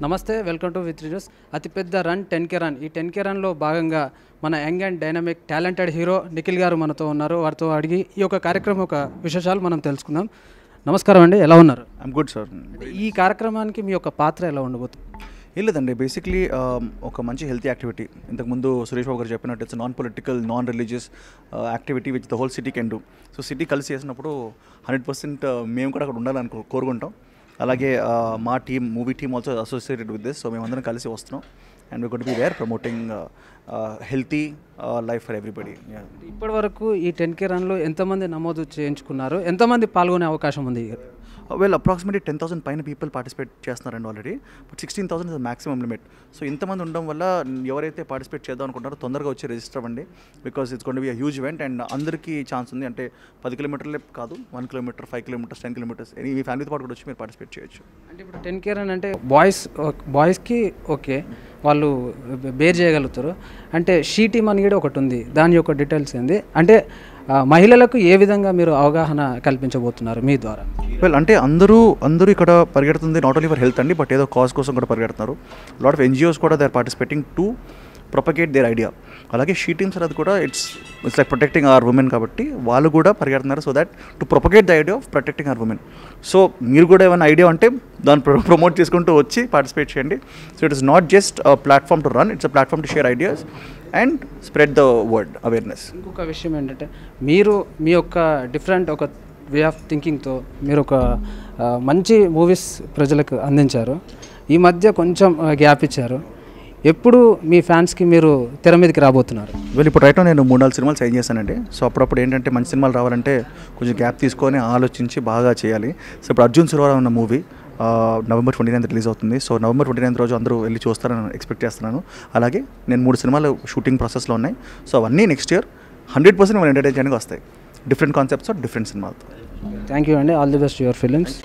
నమస్తే, welcome to with news. అతిపెద్ద run 10K run. ఈ 10K రన్లో భాగంగా మన young and dynamic talented hero Nikhil గారు మనతో ఉన్నారు. వారితో అడిగి ఈ యొక్క కార్యక్రమం యొక్క విశేషాలు మనం తెలుసుకుందాం. నమస్కారం అండి, ఎలా ఉన్నారు? I'm good sir. ఈ కార్యక్రమానికి మీ యొక్క పాత్ర ఎలా ఉండబోతుంది? ఏం లేదండి, బేసిక్లీ ఒక మంచి హెల్తీ యాక్టివిటీ. ఇంతకుముందు సురేష్ బాబు గారు చెప్పినట్టు it's non political, non religious activity which the whole city can do. So city కలిసి చేసినప్పుడు 100% మేము కూడా అక్కడ ఉండాలని కోరుకుంటాం. అలాగే మా team, movie team also associated with this. So మేమందరం కలిసి వస్తున్నాం and we got be there promoting healthy life for everybody. ఇప్పటి వరకు ఈ 10K రన్లో ఎంతమంది నమోదు చేయించుకున్నారు? ఎంతమంది పాల్గొనే అవకాశం ఉంది? వెల్, అప్రాక్సిమేట్లీ 10,000 పైన పీపుల్ పార్టిసిపేట్ చేస్తున్నారండి already. But 16,000 is maximum limit. So ఇంతమంది ఉండడం వల్ల ఎవరైతే పార్టిసిపేట్ చేద్దాం అనుకుంటారో తొందరగా వచ్చి రిజిస్టర్ అవ్వండి, because it's going to be a huge event and అందరికీ ఛాన్స్ ఉంది. అంటే 10 కిలోమీటర్లే కాదు, 1 కిలోమీటర్, 5 కిలోమీటర్స్, 10 కిలోమీటర్స్ మీ ఫ్యామిలీతో పాటు కూడా వచ్చి మీరు పార్టిసిపేట్ చేయొచ్చు. అంటే ఇప్పుడు 10K రన్ అంటే బాయ్స్కి ఓకే, వాళ్ళు బేర్ చేయగలుగుతారు. అంటే షీ టీమ్ అని కూడా ఒకటి ఉంది, దాని యొక్క డీటెయిల్స్ ఏంది? అంటే మహిళలకు ఏ విధంగా మీరు అవగాహన కల్పించబోతున్నారు మీ ద్వారా? వెల్, అంటే అందరూ ఇక్కడ పరిగెడుతుంది నాట్ ఓన్లీ ఫర్ హెల్త్ అండి, బట్ ఏదో కాజ్ కోసం కూడా పరిగెడుతున్నారు. లాట్ ఆఫ్ NGOs కూడా they are participating to propagate their idea. అలాగే షీ టీమ్స్ అనేది కూడా it's like protecting our women, కాబట్టి వాళ్ళు కూడా పరిగెడుతున్నారు so that to propagate the idea of protecting our women. So మీరు కూడా ఏమైనా ఐడియా అంటే దాన్ని ప్రమోట్ చేసుకుంటూ వచ్చి పార్టిసిపేట్ చేయండి. So it is not just a platform to run, it's a platform to share ideas and spread the word awareness. ఇంకొక విషయం ఏంటంటే, మీరు మీ యొక్క డిఫరెంట్ ఒక వే ఆఫ్ థింకింగ్తో మీరు ఒక మంచి మూవీస్ ప్రజలకు అందించారు. ఈ మధ్య కొంచెం గ్యాప్ ఇచ్చారు. ఎప్పుడు మీ ఫ్యాన్స్కి మీరు తెర మీదకి రాబోతున్నారు? వీళ్ళు ఇప్పుడు రైట్ నేను 3-4 సినిమాలు సైన్ చేశానండి. సో అప్పుడప్పుడు ఏంటంటే మంచి సినిమాలు రావాలంటే కొంచెం గ్యాప్ తీసుకొని ఆలోచించి బాగా చేయాలి. సో ఇప్పుడు అర్జున్ సురవరం ఉన్న మూవీ November 29th రిలీజ్ అవుతుంది. సో November 29th రోజు అందరూ వెళ్ళి చూస్తారని ఎక్స్పెక్ట్ చేస్తున్నాను. అలాగే నేను 3 సినిమాలు షూటింగ్ ప్రాసెస్లో ఉన్నాయి. సో అవన్నీ నెక్స్ట్ ఇయర్ 100% మనం ఎంటర్టైన్ చేయడానికి వస్తాయి, డిఫరెంట్ కాన్సెప్ట్స్, డిఫరెంట్ సినిమాలతో. థ్యాంక్ యూ అండి, all the best your films.